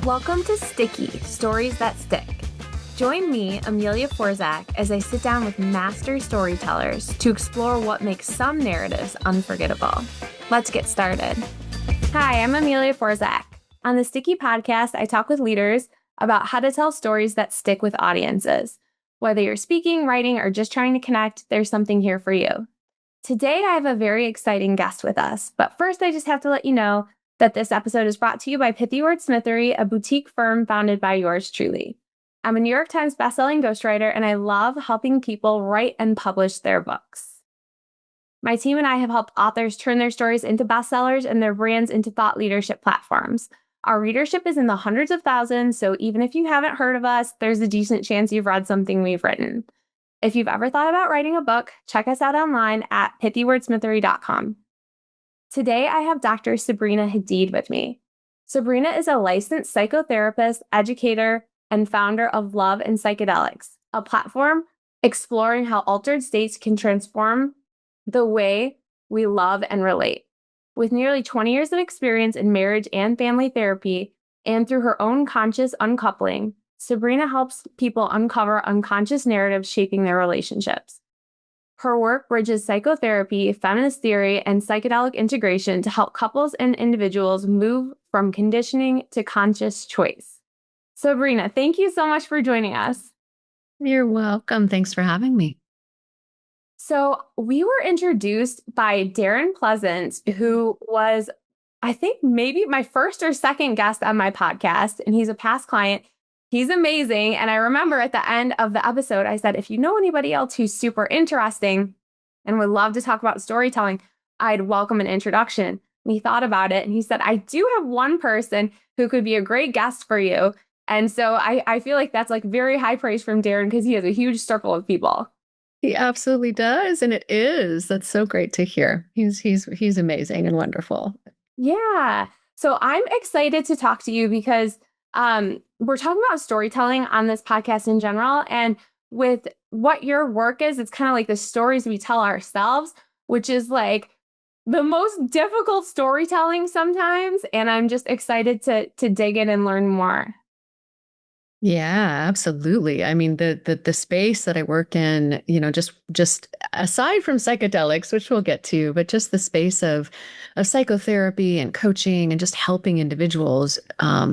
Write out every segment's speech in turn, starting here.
Welcome to Sticky, Stories That Stick. Join me, Amelia Forzak, as I sit down with master storytellers to explore what makes some narratives unforgettable. Let's get started. Hi, I'm Amelia Forzak. On the Sticky podcast, I talk with leaders about how to tell stories that stick with audiences. Whether you're speaking, writing, or just trying to connect, there's something here for you. Today, I have a very exciting guest with us, but first I just have to let you know that this episode is brought to you by Pithy Wordsmithery, a boutique firm founded by yours truly. I'm a New York Times bestselling ghostwriter, and I love helping people write and publish their books. My team and I have helped authors turn their stories into bestsellers and their brands into thought leadership platforms. Our readership is in the hundreds of thousands, so even if you haven't heard of us, there's a decent chance you've read something we've written. If you've ever thought about writing a book, check us out online at pithywordsmithery.com. Today, I have Dr. Sabrina Hadeed with me. Sabrina is a licensed psychotherapist, educator, and founder of Love and Psychedelics, a platform exploring how altered states can transform the way we love and relate. With nearly 20 years of experience in marriage and family therapy, and through her own conscious uncoupling, Sabrina helps people uncover unconscious narratives shaping their relationships. Her work bridges psychotherapy, feminist theory, and psychedelic integration to help couples and individuals move from conditioning to conscious choice. Sabrina, thank you so much for joining us. You're welcome. Thanks for having me. So we were introduced by Darren Pleasant, who was, I think, maybe my first or second guest on my podcast, and he's a past client. He's amazing. And I remember at the end of the episode, I said, if you know anybody else who's super interesting and would love to talk about storytelling, I'd welcome an introduction. And he thought about it and he said, I do have one person who could be a great guest for you. And so I feel like that's like very high praise from Darren because he has a huge circle of people. He absolutely does. And it is. That's so great to hear. He's amazing and wonderful. Yeah. So I'm excited to talk to you because we're talking about storytelling on this podcast in general. And with what your work is, it's kind of like the stories we tell ourselves, which is like the most difficult storytelling sometimes. And I'm just excited to dig in and learn more. Yeah, absolutely. I mean, the space that I work in, just aside from psychedelics, which we'll get to, but just the space of psychotherapy and coaching and just helping individuals.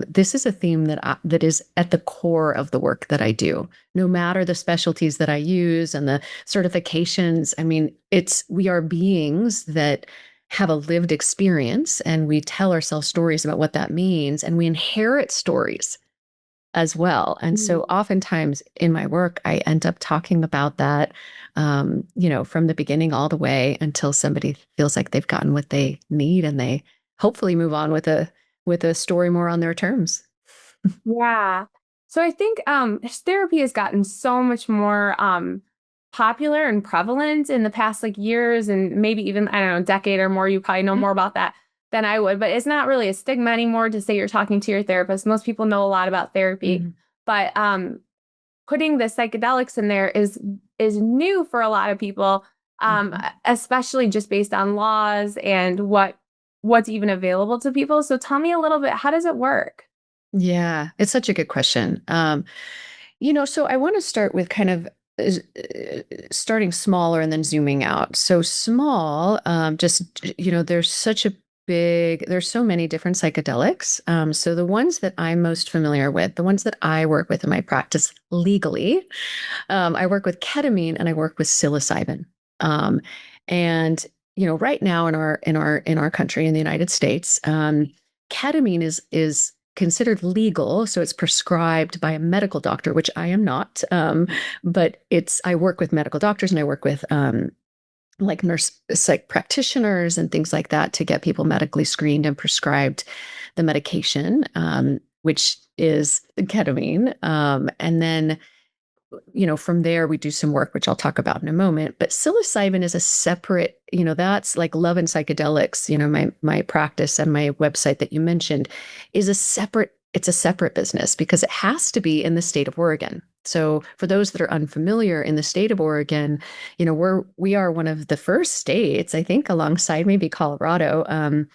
This is a theme that is at the core of the work that I do, no matter the specialties that I use and the certifications. I mean, we are beings that have a lived experience, and we tell ourselves stories about what that means, and we inherit stories as well. And so oftentimes in my work, I end up talking about that, from the beginning all the way until somebody feels like they've gotten what they need and they hopefully move on with a story more on their terms. Yeah. So I think therapy has gotten so much more popular and prevalent in the past years and maybe even, I don't know, a decade or more. You probably know more about that than I would, but it's not really a stigma anymore to say you're talking to your therapist. Most people know a lot about therapy, but putting the psychedelics in there is new for a lot of people, especially just based on laws and what's even available to people. So tell me a little bit, how does it work? Yeah, it's such a good question. So I want to start with kind of starting smaller and then zooming out. So small, there's so many different psychedelics. So the ones that I'm most familiar with, the ones that I work with in my practice legally, I work with ketamine and I work with psilocybin. And right now in our country, in the United States, ketamine is considered legal, so it's prescribed by a medical doctor, which I am not. But I work with medical doctors and I work with nurse psych practitioners and things like that to get people medically screened and prescribed the medication, which is ketamine. And then, from there we do some work, which I'll talk about in a moment. But psilocybin is a separate, that's like Love and Psychedelics, my practice and my website that you mentioned is it's a separate business because it has to be in the state of Oregon. So for those that are unfamiliar, in the state of Oregon, we are one of the first states, I think, alongside maybe Colorado,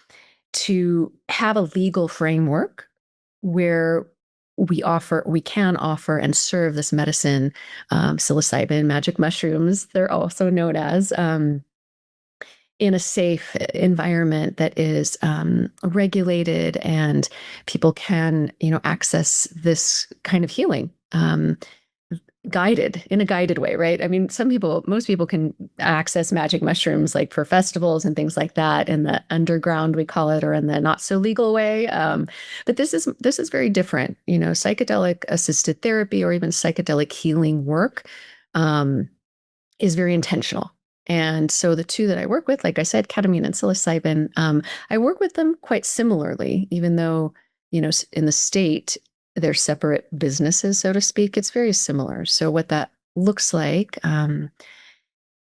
to have a legal framework where we can offer and serve this medicine, psilocybin, magic mushrooms, they're also known as, in a safe environment that is regulated, and people can, access this kind of healing, guided in a guided way, right? I mean, most people can access magic mushrooms like for festivals and things like that in the underground, we call it, or in the not so legal way. But this is very different. Psychedelic assisted therapy or even psychedelic healing work is very intentional. And so the two that I work with, like I said, ketamine and psilocybin, I work with them quite similarly, even though, in the state, they're separate businesses, so to speak. It's very similar. So what that looks like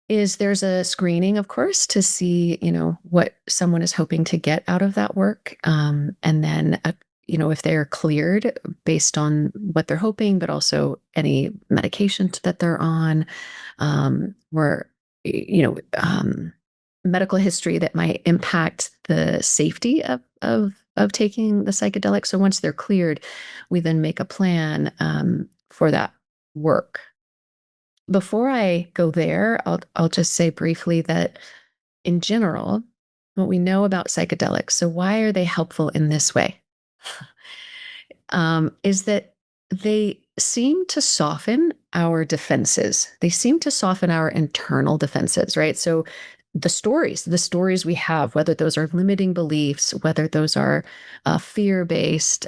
is there's a screening, of course, to see, what someone is hoping to get out of that work. And then, if they're cleared based on what they're hoping, but also any medications that they're on, or, medical history that might impact the safety of taking the psychedelic. So once they're cleared, we then make a plan for that work. Before I go there, I'll just say briefly that in general, what we know about psychedelics, so why are they helpful in this way? Is that they seem to soften our defenses. They seem to soften our internal defenses, right? So the stories we have, whether those are limiting beliefs, whether those are fear-based,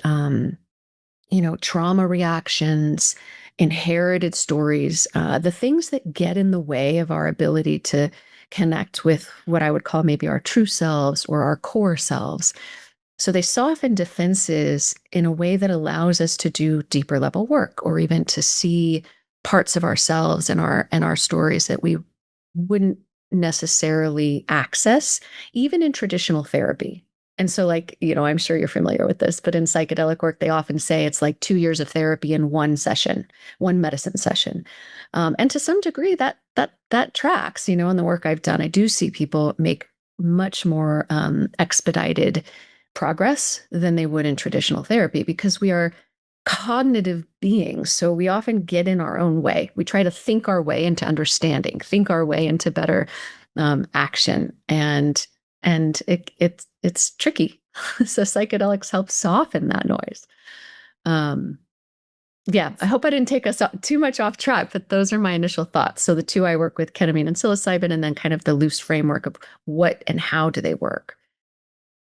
trauma reactions, inherited stories, the things that get in the way of our ability to connect with what I would call maybe our true selves or our core selves. So they soften defenses in a way that allows us to do deeper level work, or even to see parts of ourselves and our stories that we wouldn't necessarily access, even in traditional therapy. And so, like, I'm sure you're familiar with this, but in psychedelic work, they often say it's like 2 years of therapy in one session, one medicine session. And to some degree, that tracks. In the work I've done, I do see people make much more expedited progress than they would in traditional therapy, because we are cognitive beings. So we often get in our own way. We try to think our way into understanding, think our way into better action, and it's tricky. So psychedelics help soften that noise. Yeah, I hope I didn't take us too much off track, but those are my initial thoughts. So the two I work with, ketamine and psilocybin, and then kind of the loose framework of what and how do they work.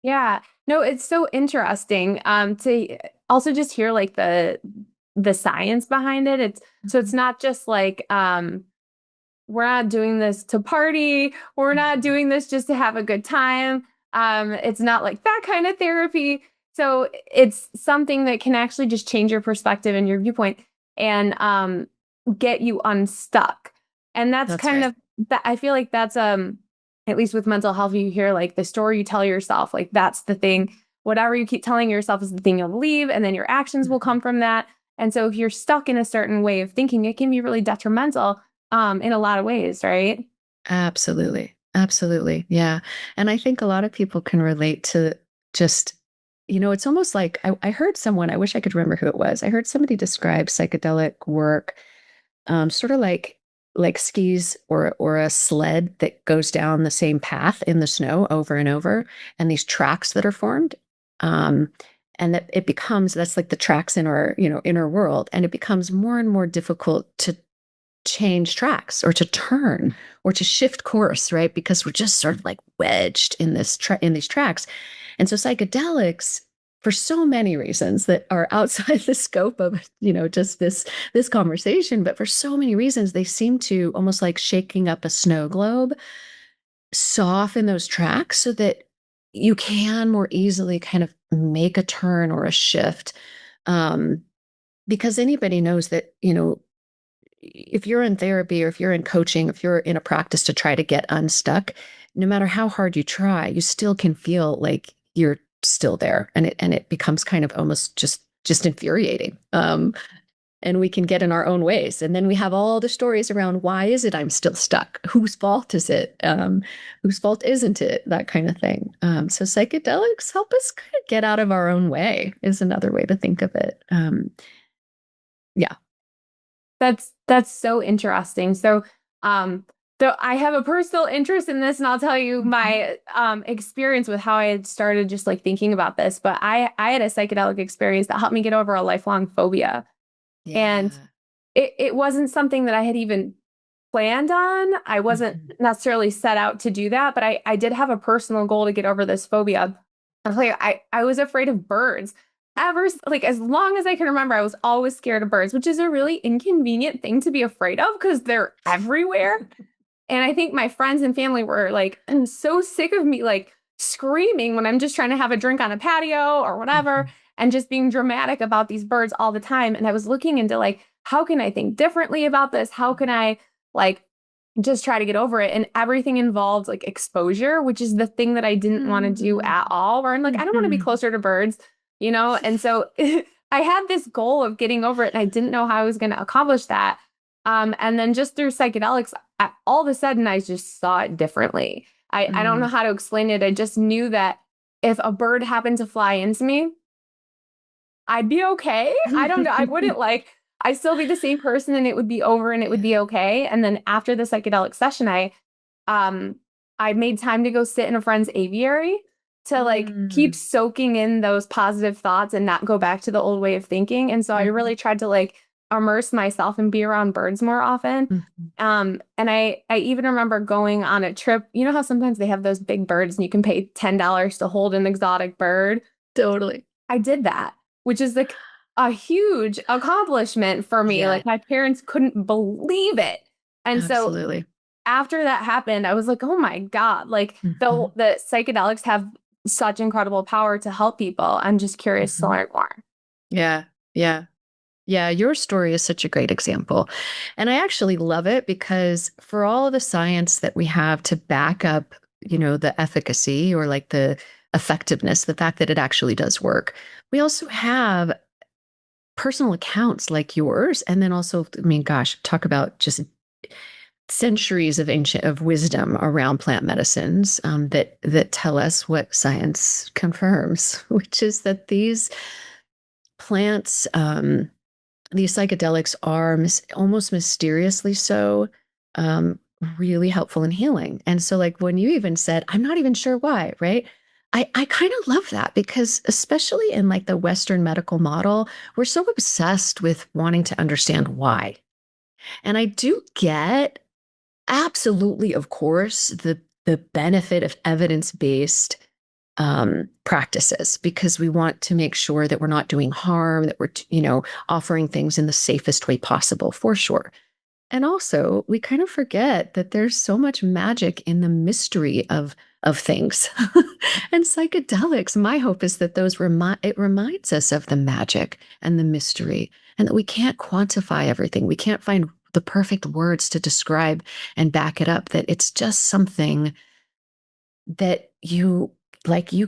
Yeah. No, it's so interesting to also just hear like the science behind it. It's not just like we're not doing this to party, we're not doing this just to have a good time. It's not like that kind of therapy. So it's something that can actually just change your perspective and your viewpoint, and get you unstuck. And that's kind of that. I feel like that's at least with mental health, you hear like the story you tell yourself, like that's the thing. Whatever you keep telling yourself is the thing you'll believe, and then your actions will come from that. And so if you're stuck in a certain way of thinking, it can be really detrimental in a lot of ways, right? Absolutely. Absolutely. Yeah. And I think a lot of people can relate to just, it's almost like I heard someone, I wish I could remember who it was. I heard somebody describe psychedelic work, sort of like skis or a sled that goes down the same path in the snow over and over, and these tracks that are formed. And that it becomes, that's like the tracks in our, inner world. And it becomes more and more difficult to change tracks or to turn or to shift course, right? Because we're just sort of like wedged in in these tracks. And so psychedelics, for so many reasons that are outside the scope of, just this conversation, but for so many reasons, they seem to, almost like shaking up a snow globe, soften those tracks so that you can more easily kind of make a turn or a shift. Because anybody knows that, if you're in therapy or if you're in coaching, if you're in a practice to try to get unstuck, no matter how hard you try, you still can feel like you're still there, and it becomes kind of almost just infuriating. and we can get in our own ways. And then we have all the stories around, why is it I'm still stuck? Whose fault is it? Whose fault isn't it? That kind of thing. So psychedelics help us kind of get out of our own way is another way to think of it. Yeah. That's so interesting. So I have a personal interest in this, and I'll tell you my experience with how I had started just like thinking about this. But I had a psychedelic experience that helped me get over a lifelong phobia. And Yeah. it wasn't something that I had even planned on. I wasn't necessarily set out to do that, but I did have a personal goal to get over this phobia. I'll tell you, I was afraid of birds. Like as long as I can remember, I was always scared of birds, which is a really inconvenient thing to be afraid of because they're everywhere. And I think my friends and family were like, I'm so sick of me like screaming when I'm just trying to have a drink on a patio or whatever, and just being dramatic about these birds all the time. And I was looking into like, how can I think differently about this? How can I like just try to get over it? And everything involved like exposure, which is the thing that I didn't want to do at all, where I'm like, I don't want to be closer to birds, you know? And so I had this goal of getting over it, and I didn't know how I was going to accomplish that. And then just through psychedelics, all of a sudden I just saw it differently. I don't know how to explain it. I just knew that if a bird happened to fly into me, I'd be okay. I don't know. I wouldn't like, I'd still be the same person, and it would be over, and it would be okay. And then after the psychedelic session, I made time to go sit in a friend's aviary to like keep soaking in those positive thoughts and not go back to the old way of thinking. And so I really tried to like immerse myself and be around birds more often. And I even remember going on a trip. You know how sometimes they have those big birds and you can pay $10 to hold an exotic bird? Totally. I did that, which is like a huge accomplishment for me. Yeah. Like my parents couldn't believe it. And Absolutely. so after that happened, I was like, oh my God, like the psychedelics have such incredible power to help people. I'm just curious to learn more. Yeah. Yeah. Yeah, your story is such a great example. And I actually love it because for all of the science that we have to back up, the efficacy or like the effectiveness, the fact that it actually does work, we also have personal accounts like yours. And then also, I mean, gosh, talk about just centuries of wisdom around plant medicines that tell us what science confirms, which is that these plants, these psychedelics are almost mysteriously so really helpful in healing. And so like when you even said, I'm not even sure why, right? I kind of love that because especially in like the Western medical model, we're so obsessed with wanting to understand why. And I do get absolutely, of course, the benefit of evidence-based practices because we want to make sure that we're not doing harm, that we're, offering things in the safest way possible, for sure. And also, we kind of forget that there's so much magic in the mystery of things. And psychedelics, my hope is that it reminds us of the magic and the mystery, and that we can't quantify everything. We can't find the perfect words to describe and back it up, that it's just something that you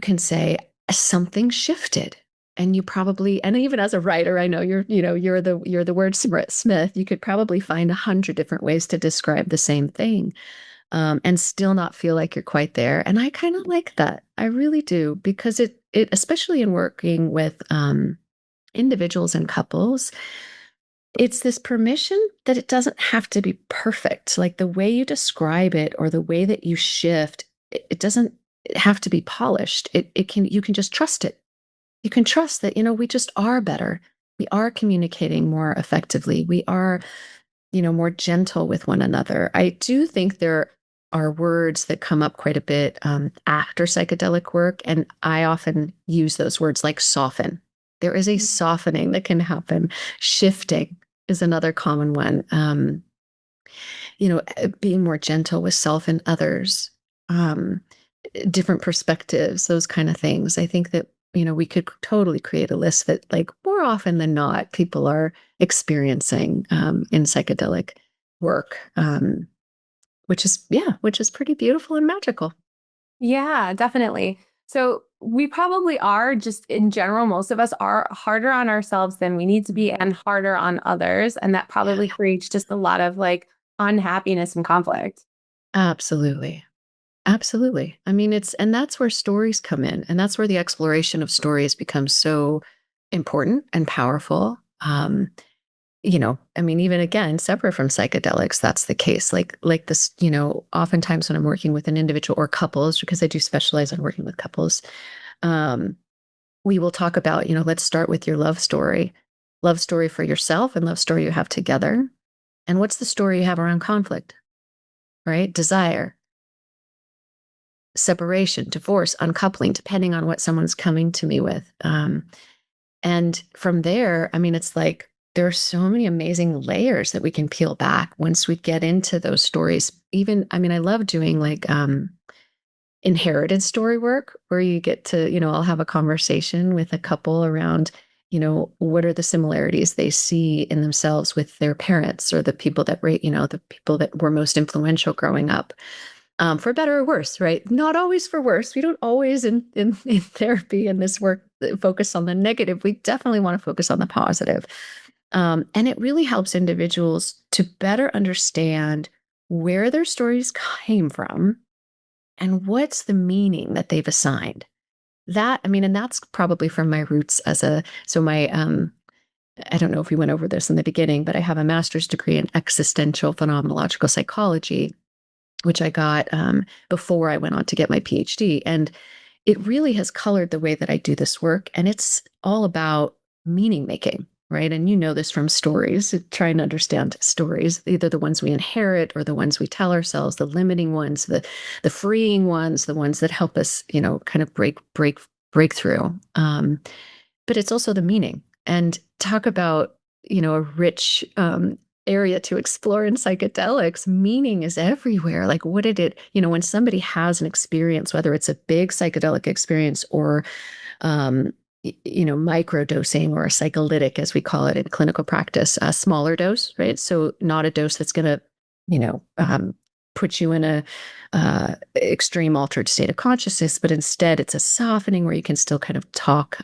can say something shifted. And you probably, and even as a writer, I know you're the wordsmith. You could probably find 100 different ways to describe the same thing, and still not feel like you're quite there. And I kind of like that. I really do, because it especially in working with individuals and couples, it's this permission that it doesn't have to be perfect. Like the way you describe it or the way that you shift, it doesn't have to be polished. You can just trust it. You can trust that, we just are better. We are communicating more effectively. We are, more gentle with one another. I do think there are words that come up quite a bit after psychedelic work. And I often use those words like soften. There is a softening that can happen. Shifting is another common one. Being more gentle with self and others, different perspectives, those kind of things. I think that, we could totally create a list that, like, more often than not, people are experiencing in psychedelic work, which is pretty beautiful and magical. Yeah, definitely. So we probably are, just in general, most of us are harder on ourselves than we need to be and harder on others. And that probably creates just a lot of like unhappiness and conflict. Absolutely. Absolutely. I mean, and that's where stories come in. And that's where the exploration of stories becomes so important and powerful. I mean, even again, separate from psychedelics, that's the case. Like this, oftentimes when I'm working with an individual or couples, because I do specialize in working with couples, um, we will talk about, let's start with your love story for yourself and love story you have together. And what's the story you have around conflict, right? Desire, separation, divorce, uncoupling, depending on what someone's coming to me with. And from there, I mean, it's like there are so many amazing layers that we can peel back once we get into those stories. Even, I mean, I love doing like inherited story work where you get to, I'll have a conversation with a couple around, what are the similarities they see in themselves with their parents or the people that the people that were most influential growing up. For better or worse, right? Not always for worse. We don't always in therapy and this work focus on the negative. We definitely want to focus on the positive. And it really helps individuals to better understand where their stories came from and what's the meaning that they've assigned. I mean, and that's probably from my roots I don't know if we went over this in the beginning, but I have a master's degree in existential phenomenological psychology, which I got before I went on to get my PhD. And it really has colored the way that I do this work. And it's all about meaning making, right? And you know this from stories, trying to understand stories, either the ones we inherit or the ones we tell ourselves, the limiting ones, the freeing ones, the ones that help us, kind of break through. But it's also the meaning. And talk about, a rich area to explore in psychedelics. Meaning is everywhere. Like, what did it, when somebody has an experience, whether it's a big psychedelic experience or, microdosing or a psycholytic, as we call it in clinical practice, a smaller dose, right? So not a dose that's going to, put you in a extreme altered state of consciousness, but instead it's a softening where you can still kind of talk,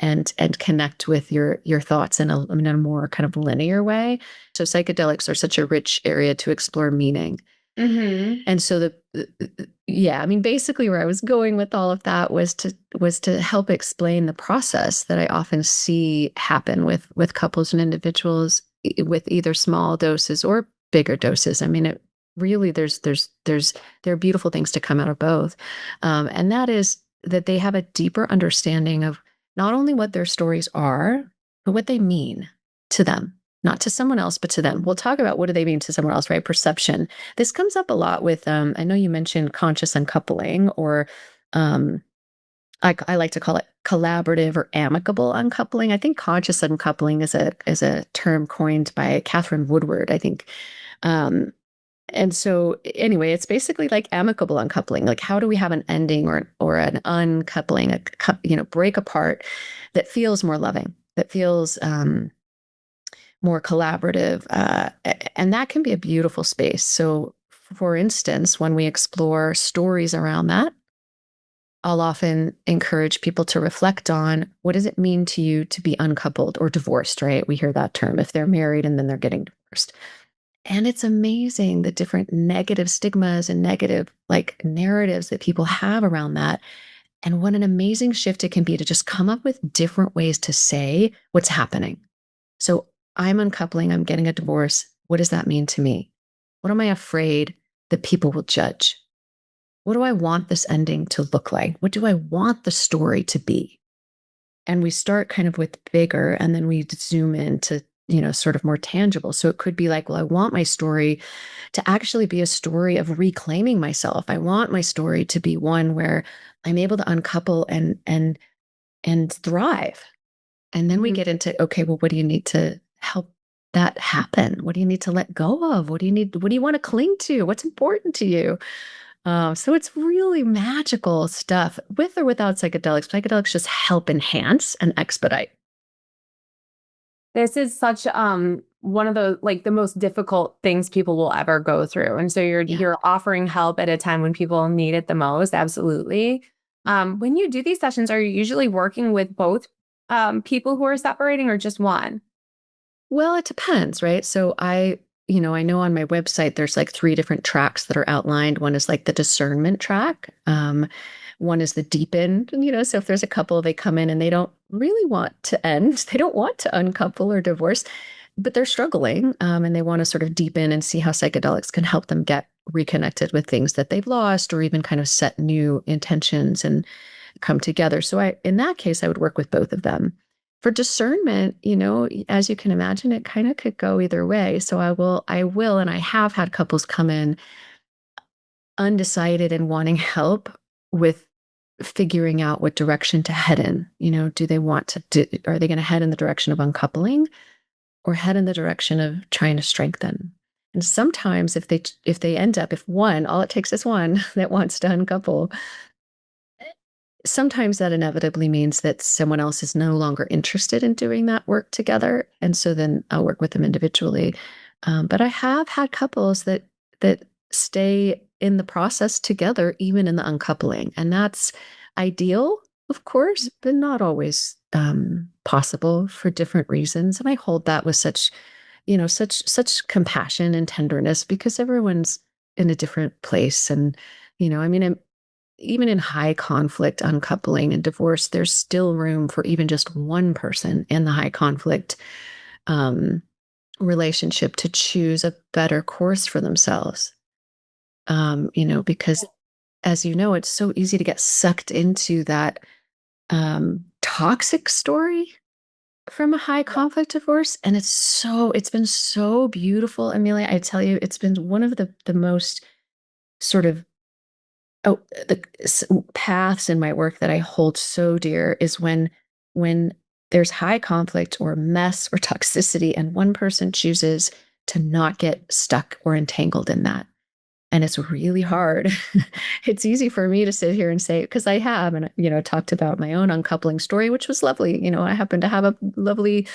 and connect with your thoughts in a more kind of linear way. So psychedelics are such a rich area to explore meaning. Mm-hmm. And so I mean, basically where I was going with all of that was to help explain the process that I often see happen with couples and individuals with either small doses or bigger doses. I mean, it really, there are beautiful things to come out of both. And that is that they have a deeper understanding of not only what their stories are, but what they mean to them, not to someone else, but to them. We'll talk about what do they mean to someone else, right? Perception. This comes up a lot with, I know you mentioned conscious uncoupling, or I like to call it collaborative or amicable uncoupling. I think conscious uncoupling is a term coined by Catherine Woodward, I think. And so anyway, it's basically like amicable uncoupling. Like, how do we have an ending or an uncoupling, break apart that feels more loving, that feels more collaborative, and that can be a beautiful space. So, for instance, when we explore stories around that, I'll often encourage people to reflect on what does it mean to you to be uncoupled or divorced, right? We hear that term if they're married and then they're getting divorced. And it's amazing the different negative stigmas and negative like narratives that people have around that. And what an amazing shift it can be to just come up with different ways to say what's happening. So I'm uncoupling, I'm getting a divorce. What does that mean to me? What am I afraid that people will judge? What do I want this ending to look like? What do I want the story to be? And we start kind of with bigger, and then we zoom into, sort of more tangible. So it could be like, well, I want my story to actually be a story of reclaiming myself. I want my story to be one where I'm able to uncouple and thrive. And then we get into, okay, well, what do you need to help that happen? What do you need to let go of? What do you want to cling to? What's important to you? So it's really magical stuff with or without psychedelics. Psychedelics just help enhance and expedite. This is such one of the like the most difficult things people will ever go through. And so you're offering help at a time when people need it the most. Absolutely. When you do these sessions, are you usually working with both people who are separating or just one? Well, it depends, right? So I know on my website there's like three different tracks that are outlined. One is like the discernment track. One is the deepen, so if there's a couple, they come in and they don't really want to end, they don't want to uncouple or divorce, but they're struggling, and they want to sort of deepen and see how psychedelics can help them get reconnected with things that they've lost or even kind of set new intentions and come together. So in that case, I would work with both of them. For discernment, as you can imagine, it kind of could go either way. So and I have had couples come in undecided and wanting help with figuring out what direction to head in. Do they want are they going to head in the direction of uncoupling or head in the direction of trying to strengthen? And sometimes if they end up, if one, all it takes is one that wants to uncouple, sometimes that inevitably means that someone else is no longer interested in doing that work together. And so then I'll work with them individually. But I have had couples that stay in the process together, even in the uncoupling. And that's ideal, of course, but not always possible for different reasons. And I hold that with such compassion and tenderness because everyone's in a different place. And, I mean, even in high conflict uncoupling and divorce, there's still room for even just one person in the high conflict relationship to choose a better course for themselves. Because as you know, it's so easy to get sucked into that toxic story from a high conflict divorce. And it's been so beautiful, Amelia. I tell you, it's been one of the most sort of paths in my work that I hold so dear is when there's high conflict or mess or toxicity and one person chooses to not get stuck or entangled in that. And it's really hard. It's easy for me to sit here and say, because I have, and, talked about my own uncoupling story, which was lovely. I happened to have a lovely,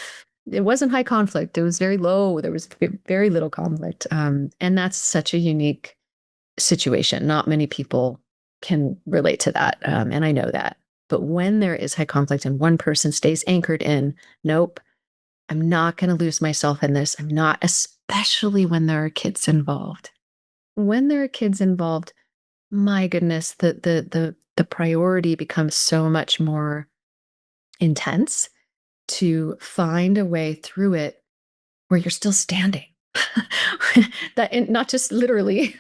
it wasn't high conflict. It was very low. There was very little conflict. And that's such a unique situation. Not many people can relate to that. And I know that. But when there is high conflict and one person stays anchored in, nope, I'm not going to lose myself in this. I'm not, especially when there are kids involved. When there are kids involved, my goodness, the priority becomes so much more intense to find a way through it where you're still standing. And not just literally,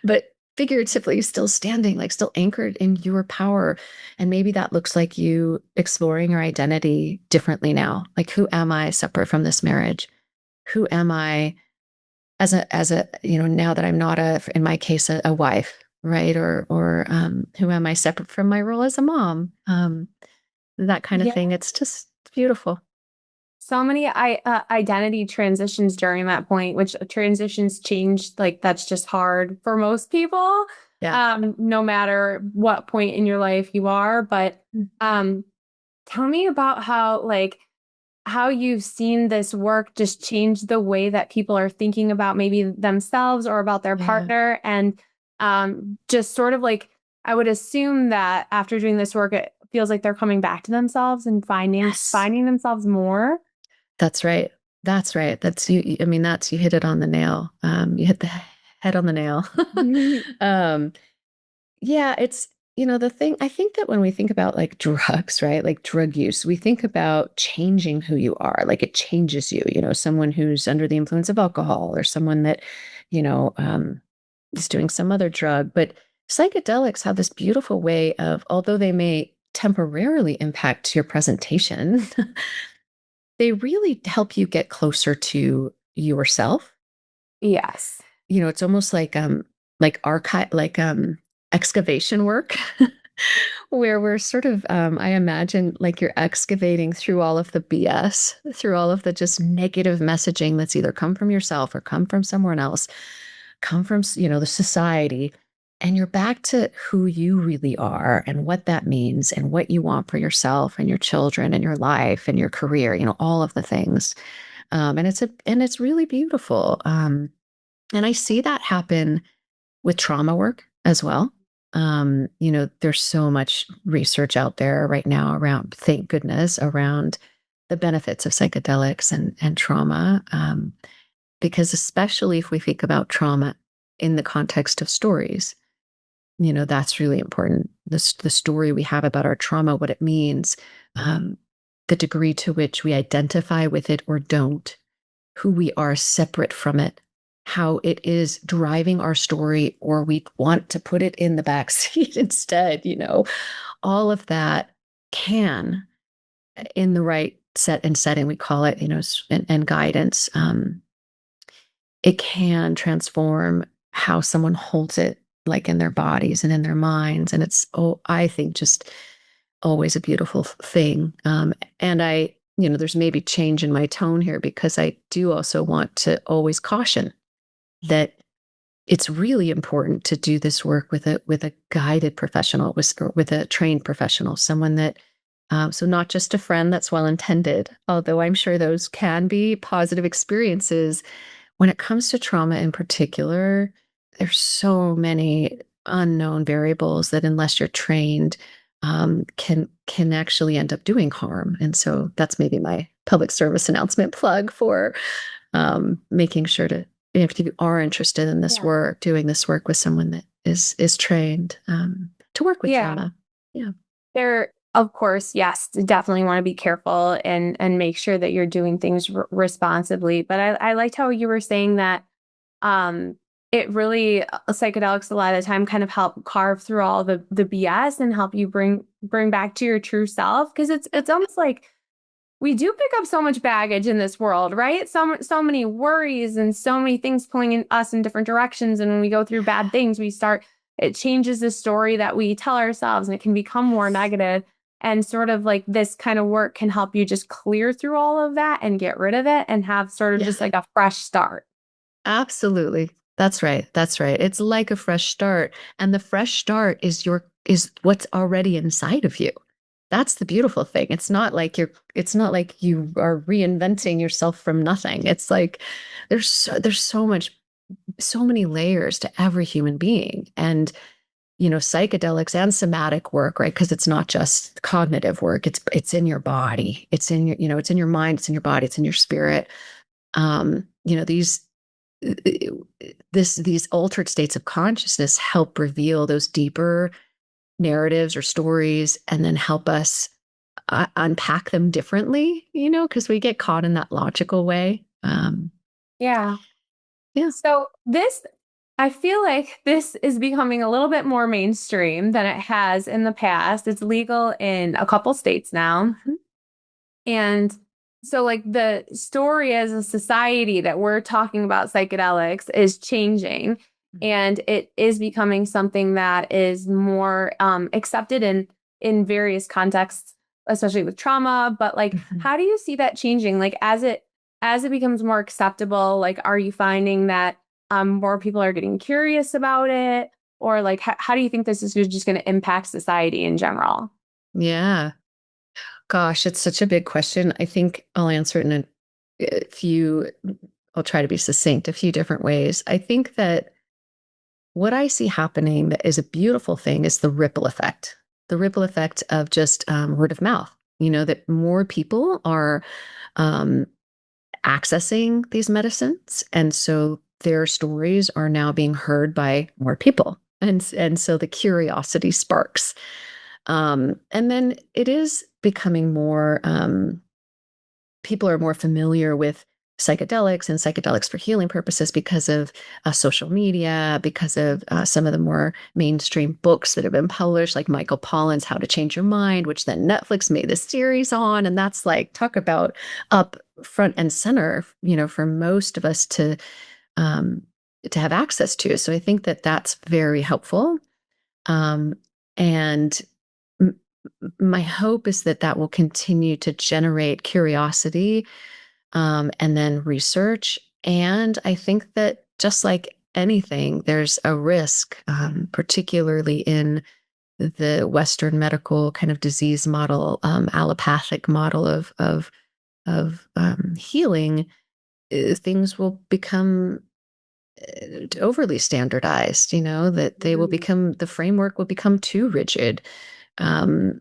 but figuratively still standing, like still anchored in your power. And maybe that looks like you exploring your identity differently now. Like, who am I separate from this marriage? Who am I as a now that I'm not in my case, a wife, right? Or who am I separate from my role as a mom? That kind of Yeah. thing. It's just beautiful. So many identity transitions during that point, which transitions change, like that's just hard for most people, Yeah. no matter what point in your life you are. But tell me about how you've seen this work just change the way that people are thinking about maybe themselves or about their Yeah. partner. And just sort of like, I would assume that after doing this work, it feels like they're coming back to themselves and Yes. finding themselves more. That's right. That's right. That's you. I mean, you hit it on the nail. You hit the head on the nail. um, yeah, the thing, I think that when we think about like drugs, right, like drug use, we think about changing who you are. Like it changes you, someone who's under the influence of alcohol or someone that, you know, um, is doing some other drug. But psychedelics have this beautiful way of, although they may temporarily impact your presentation, they really help you get closer to yourself. Yes. It's almost like archive, like excavation work, where we're sort of, I imagine like you're excavating through all of the BS, through all of the just negative messaging that's either come from yourself or come from someone else, come from, the society. And you're back to who you really are and what that means and what you want for yourself and your children and your life and your career, all of the things. And it's really beautiful. And I see that happen with trauma work as well. There's so much research out there right now around, thank goodness, around the benefits of psychedelics and trauma. Because especially if we think about trauma in the context of stories, that's really important. The story we have about our trauma, what it means, um, the degree to which we identify with it or don't, who we are separate from it, how it is driving our story, or we want to put it in the back seat instead, all of that can, in the right set and setting, we call it, and guidance, it can transform how someone holds it, like in their bodies and in their minds. And it's, I think, just always a beautiful thing. And there's maybe change in my tone here because I do also want to always caution that it's really important to do this work with a guided professional, with a trained professional, someone that, so not just a friend that's well intended, although I'm sure those can be positive experiences. When it comes to trauma in particular, there's so many unknown variables that, unless you're trained, can actually end up doing harm. And so that's maybe my public service announcement plug for making sure to, if you are interested in this work, doing this work with someone that is trained to work with trauma. Yeah. There, of course, yes, definitely want to be careful and make sure that you're doing things responsibly. But I liked how you were saying that it really, psychedelics a lot of the time kind of help carve through all the BS and help you bring back to your true self. Because it's almost like we do pick up so much baggage in this world, right? So many worries and so many things pulling us in different directions. And when we go through bad things, it changes the story that we tell ourselves, and it can become more negative. And sort of like this kind of work can help you just clear through all of that and get rid of it and have sort of just like a fresh start. Absolutely. That's right. That's right. It's like a fresh start. And the fresh start is what's already inside of you. That's the beautiful thing. It's not like you are reinventing yourself from nothing. It's like there's so many layers to every human being. And psychedelics and somatic work, right? Because it's not just cognitive work. It's in your body. It's in your, it's in your mind, it's in your body, it's in your spirit. These altered states of consciousness help reveal those deeper narratives or stories, and then help us unpack them differently, because we get caught in that logical way. Yeah. Yeah. So I feel like this is becoming a little bit more mainstream than it has in the past. It's legal in a couple states now. Mm-hmm. And so like the story as a society that we're talking about psychedelics is changing, and it is becoming something that is more accepted in various contexts, especially with trauma. But like, how do you see that changing? Like as it becomes more acceptable, like, are you finding that more people are getting curious about it? Or like, how do you think this is just going to impact society in general? Yeah. Gosh, it's such a big question. I think I'll answer it in I'll try to be succinct, a few different ways. I think that what I see happening that is a beautiful thing is the ripple effect of just word of mouth, that more people are accessing these medicines. And so their stories are now being heard by more people. And so the curiosity sparks. And then it is becoming more, people are more familiar with psychedelics and psychedelics for healing purposes because of social media, because of some of the more mainstream books that have been published, like Michael Pollan's How to Change Your Mind, which then Netflix made this series on. And that's like, talk about up front and center, for most of us to have access to. So I think that that's very helpful. And my hope is that will continue to generate curiosity, and then research. And I think that, just like anything, there's a risk, particularly in the Western medical kind of disease model, allopathic model of healing. Things will become overly standardized, that they will become, the framework will become too rigid. Um,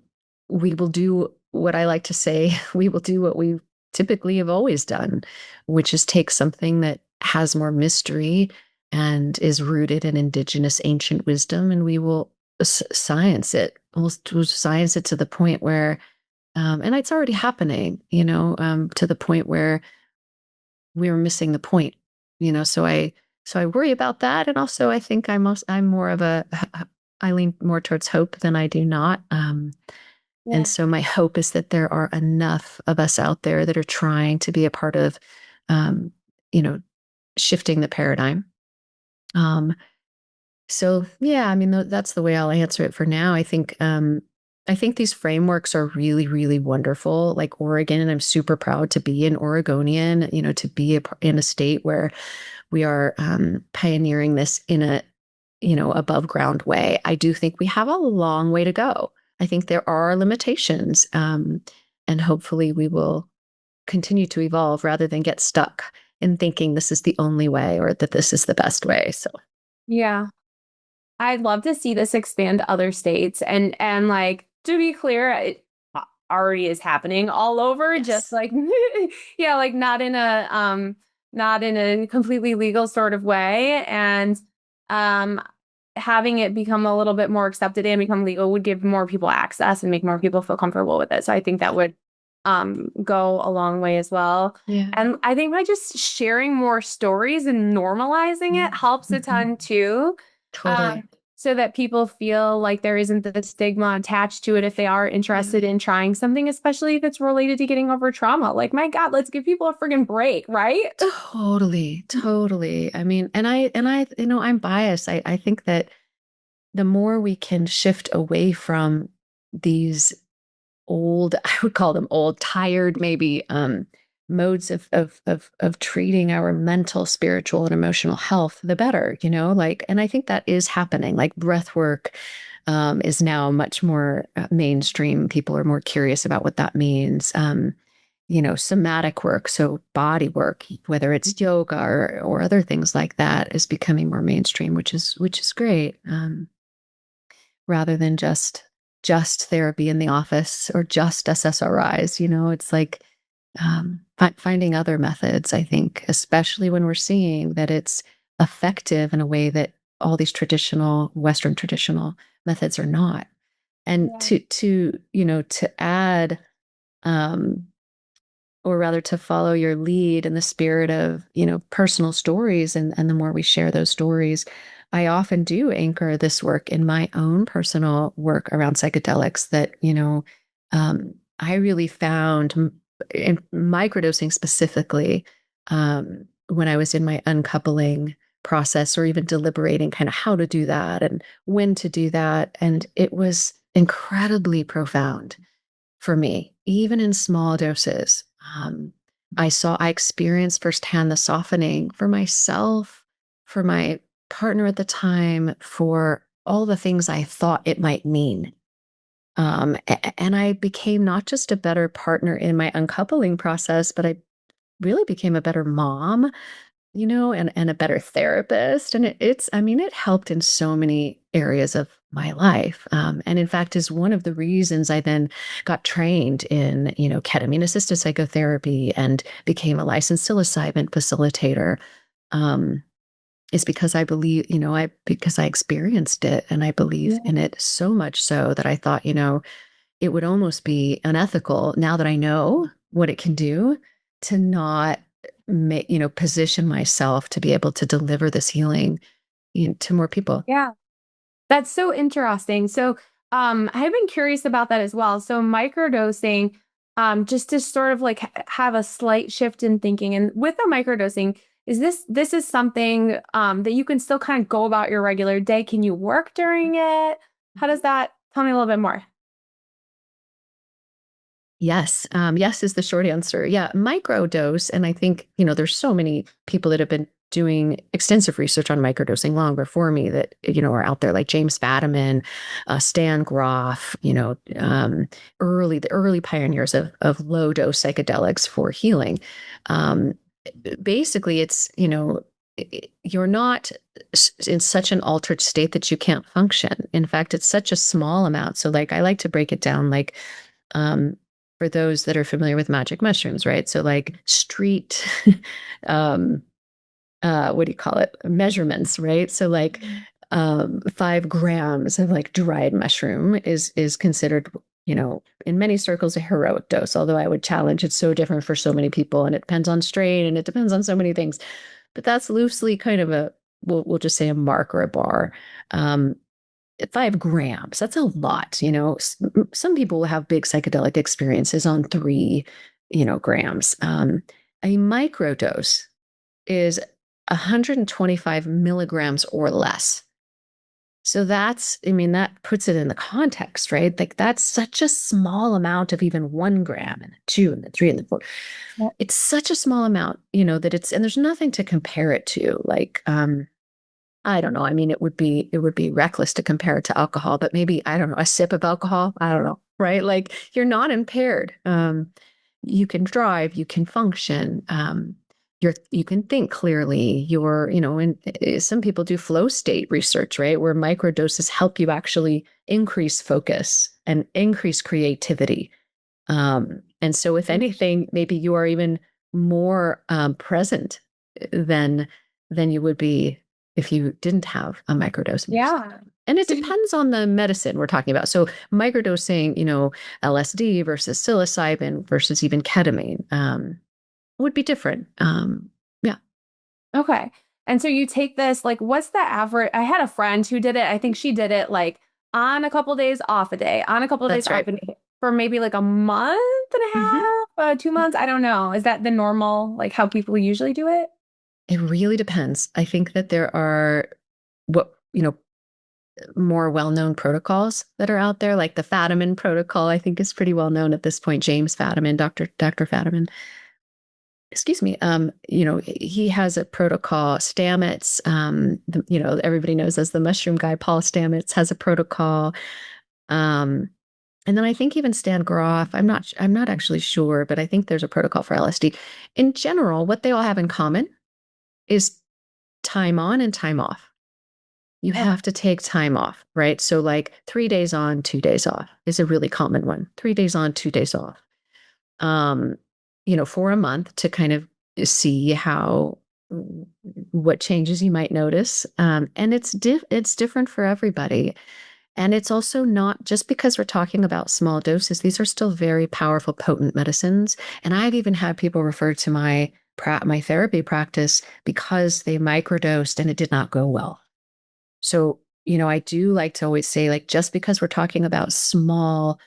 we will do what I like to say, we will do what we typically have always done, which is take something that has more mystery and is rooted in indigenous ancient wisdom, and we will science it. We'll science it to the point where, and it's already happening, to the point where we're missing the point, so I worry about that, and also I think I'm more of a I lean more towards hope than I do not. And Yeah. so my hope is that there are enough of us out there that are trying to be a part of, um, you know, shifting the paradigm. Um, so yeah, I mean, that's the way I'll answer it for now. I think these frameworks are really, really wonderful. Like Oregon, and I'm super proud to be an Oregonian. To be in a state where we are pioneering this in a above ground way. I do think we have a long way to go. I think there are limitations, and hopefully we will continue to evolve rather than get stuck in thinking this is the only way or that this is the best way. So Yeah. I'd love to see this expand to other states, and like, to be clear, it already is happening all over, just yes, like yeah, like not in a completely legal sort of way, and um having it become a little bit more accepted and become legal would give more people access and make more people feel comfortable with it. So I think that would go a long way as well. yeah, And I think by just sharing more stories and normalizing it helps a mhm, ton too. totally. Um, so that people feel like there isn't the stigma attached to it if they are Yeah. interested in trying something, especially if it's related to getting over trauma. Like, my God, let's give people a friggin' break, right? Totally, totally. I mean, and I, I'm biased. I think that the more we can shift away from these old, I would call them old, tired, maybe, modes of treating our mental, spiritual, and emotional health, the better, like, and I think that is happening. Like breath work, is now much more mainstream. People are more curious about what that means. Somatic work, so body work, whether it's yoga or other things like that, is becoming more mainstream, which is great. Rather than just therapy in the office or just SSRIs. It's like, finding other methods. I think, especially when we're seeing that it's effective in a way that all these traditional Western traditional methods are not. And Yeah. to add, um, or rather to follow your lead in the spirit of personal stories, and the more we share those stories, I often do anchor this work in my own personal work around psychedelics that I really found, in microdosing specifically, when I was in my uncoupling process, or even deliberating kind of how to do that and when to do that, and it was incredibly profound for me, even in small doses. I experienced firsthand the softening for myself, for my partner at the time, for all the things I thought it might mean. And I became not just a better partner in my uncoupling process, but I really became a better mom, and a better therapist. And I mean, it helped in so many areas of my life. And in fact, is one of the reasons I then got trained in, ketamine assisted psychotherapy and became a licensed psilocybin facilitator. Um, is because I believe, because I experienced it and I believe Yeah. in it so much so that I thought, it would almost be unethical now that I know what it can do to not position myself to be able to deliver this healing, to more people. Yeah. That's so interesting. So, I've been curious about that as well. So, microdosing, just to sort of like have a slight shift in thinking, and with the microdosing, this is something that you can still kind of go about your regular day? Can you work during it? How does that? Tell me a little bit more. Yes. Yes is the short answer. Yeah. Microdose. And I think, there's so many people that have been doing extensive research on microdosing long before me that, are out there, like James Fadiman, Stan Groff, the early pioneers of low dose psychedelics for healing. Um, Basically, it's, you're not in such an altered state that you can't function. In fact, it's such a small amount. So like I like to break it down like um for those that are familiar with magic mushrooms, right? So like street um what do you call it? Measurements, right? So like 5 grams of like dried mushroom is considered, in many circles a heroic dose, although I would challenge it's so different for so many people and it depends on strain and it depends on so many things. But that's loosely kind of we'll just say a mark or a bar. Um, 5 grams, that's a lot, some people will have big psychedelic experiences on 3 grams. A microdose is 125 milligrams or less. So that puts it in the context, right? Like that's such a small amount of even 1 gram and 2 and the 3 and the 4. Yeah. It's such a small amount, that and there's nothing to compare it to. Like, I don't know. I mean, it would be reckless to compare it to alcohol, but maybe, I don't know, a sip of alcohol. I don't know, right? Like you're not impaired. You can drive, you can function. You can think clearly. And some people do flow state research, right? Where microdoses help you actually increase focus and increase creativity. And so if anything, maybe you are even more present than you would be if you didn't have a microdosing. Yeah. And it depends on the medicine we're talking about. So microdosing, LSD versus psilocybin versus even ketamine would be different. Yeah. Okay. And so you take this, like, what's the average? I had a friend who did it. I think she did it like on a couple days, off a day, on a couple of days, That's right. off a day for maybe like a month and a half, 2 months. I don't know. Is that the normal, like how people usually do it? It really depends. I think that there are more well-known protocols that are out there, like the Fadiman protocol, I think is pretty well known at this point. James Fadiman, Dr. Fadiman. Excuse me. He has a protocol. Stamets, everybody knows as the mushroom guy, Paul Stamets has a protocol. And then I think even Stan Groff, I'm not actually sure, but I think there's a protocol for LSD. In general, what they all have in common is time on and time off. You have to take time off, right? So like 3 days on, 2 days off is a really common one. 3 days on, 2 days off. For a month to kind of see what changes you might notice. And it's different for everybody. And it's also not just because we're talking about small doses, these are still very powerful, potent medicines. And I've even had people refer to my therapy practice because they microdosed and it did not go well. So, I do like to always say, like, just because we're talking about small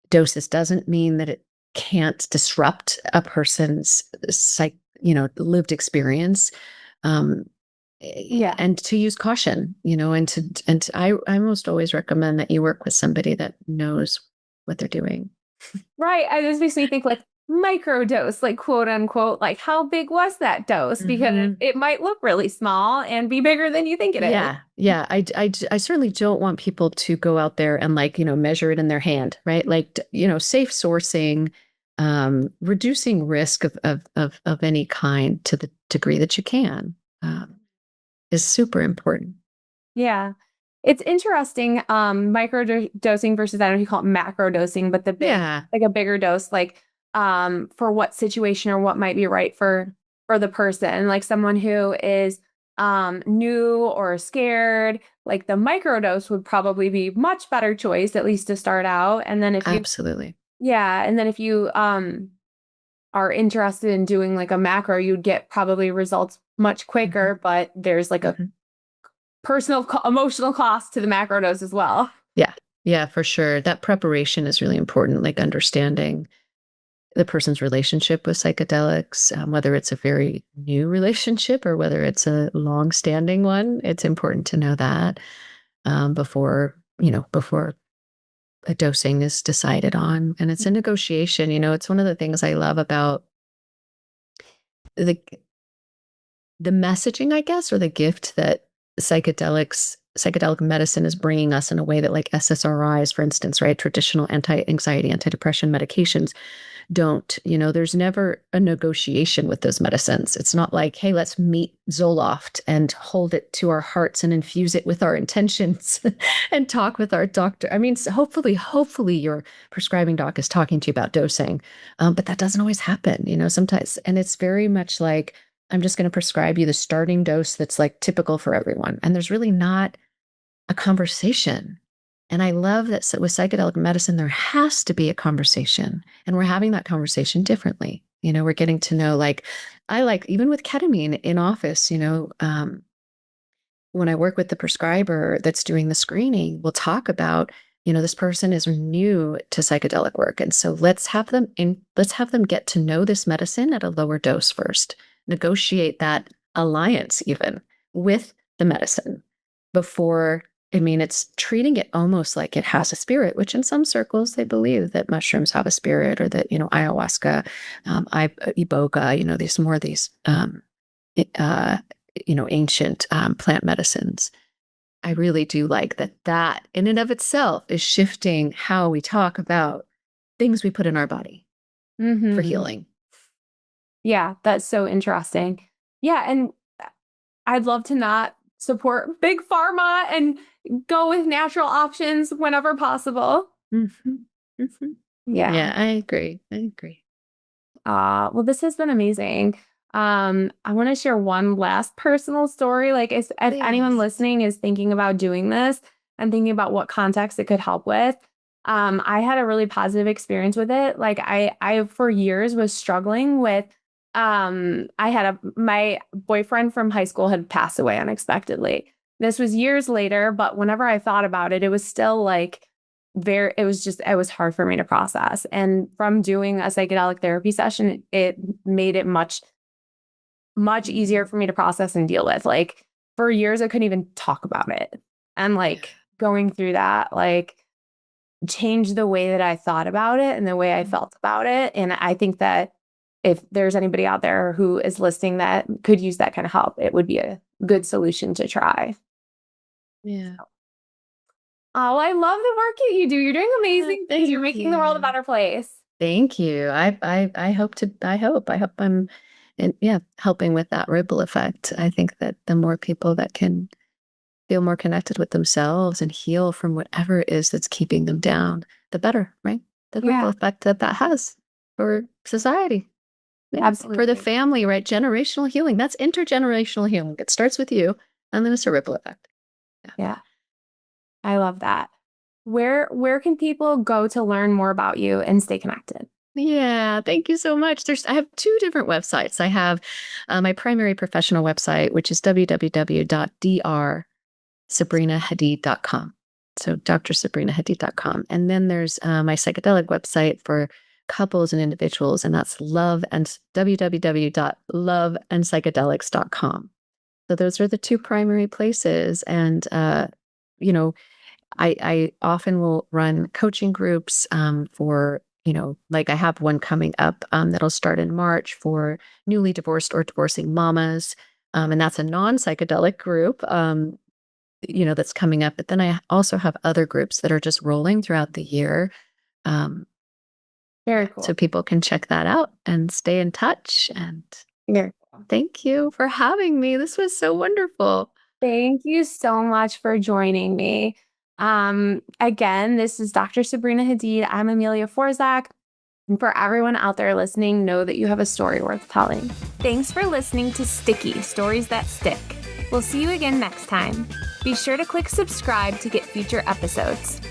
doses doesn't mean that it can't disrupt a person's lived experience. Yeah. And to use caution, and I almost always recommend that you work with somebody that knows what they're doing. Right. This makes me think like microdose, like quote unquote, like how big was that dose? Because it might look really small and be bigger than you think it is. Yeah. I certainly don't want people to go out there and measure it in their hand, right? Like, safe sourcing, reducing risk of any kind to the degree that you can is super important. Yeah. It's interesting, microdosing versus, I don't know if you call it macro dosing, but like a bigger dose, like for what situation or what might be right for the person, like someone who is new or scared, like the microdose would probably be much better choice, at least to start out. And then if you Absolutely. and then if you are interested in doing like a macro, you'd get probably results much quicker, but there's like a personal emotional cost to the macro dose as well. Yeah, for sure. That preparation is really important, like understanding the person's relationship with psychedelics, whether it's a very new relationship or whether it's a long-standing one. It's important to know that before a dosing is decided on. And it's a negotiation. It's one of the things I love about the messaging, I guess, or the gift that psychedelic medicine is bringing us in a way that like SSRIs, for instance, right? Traditional anti-anxiety, antidepressant medications don't, there's never a negotiation with those medicines. It's not like, hey, let's meet Zoloft and hold it to our hearts and infuse it with our intentions and talk with our doctor. I mean, so hopefully your prescribing doc is talking to you about dosing, but that doesn't always happen, sometimes. And it's very much like, I'm just going to prescribe you the starting dose that's like typical for everyone. And there's really not a conversation. And I love that with psychedelic medicine, there has to be a conversation, and we're having that conversation differently. We're getting to know, even with ketamine in office, when I work with the prescriber that's doing the screening, we'll talk about, this person is new to psychedelic work. And so let's have them get to know this medicine at a lower dose first, negotiate that alliance even with the medicine before. It's treating it almost like it has a spirit, which in some circles they believe that mushrooms have a spirit, or that, ayahuasca, iboga, these ancient plant medicines. I really do like that in and of itself is shifting how we talk about things we put in our body for healing. Yeah, that's so interesting. Yeah, and I'd love to not support big pharma and go with natural options whenever possible. Yeah, I agree. Well, this has been amazing. I want to share one last personal story. Like, if anyone listening is thinking about doing this and thinking about what context it could help with, I had a really positive experience with it. Like, I for years was struggling with, my boyfriend from high school had passed away unexpectedly. This was years later, but whenever I thought about it, it was still like it was hard for me to process. And from doing a psychedelic therapy session, it made it much, much easier for me to process and deal with. Like, for years, I couldn't even talk about it. And like going through that, like, changed the way that I thought about it and the way I felt about it. And I think that if there's anybody out there who is listening that could use that kind of help, it would be a good solution to try. Yeah. Oh, I love the work that you do. You're doing amazing things. You're making the world a better place. Thank you. I hope I'm helping with that ripple effect. I think that the more people that can feel more connected with themselves and heal from whatever it is that's keeping them down, the better, right? The ripple effect that has for society. Yeah, absolutely. For the family, right? Generational healing. That's intergenerational healing. It starts with you, and then it's a ripple effect. Yeah. I love that. Where can people go to learn more about you and stay connected? Yeah, thank you so much. I have two different websites. I have my primary professional website, which is www.drsabrinahadeed.com. So drsabrinahadeed.com. And then there's my psychedelic website for couples and individuals, and that's www.loveandpsychedelics.com. So those are the two primary places. And, I often will run coaching groups for, like I have one coming up that'll start in March for newly divorced or divorcing mamas. And that's a non-psychedelic group, that's coming up. But then I also have other groups that are just rolling throughout the year. Very cool. So people can check that out and stay in touch. And thank you for having me. This was so wonderful. Thank you so much for joining me. Again, this is Dr. Sabrina Hadeed. I'm Amelia Forzak. And for everyone out there listening, know that you have a story worth telling. Thanks for listening to Sticky, Stories That Stick. We'll see you again next time. Be sure to click subscribe to get future episodes.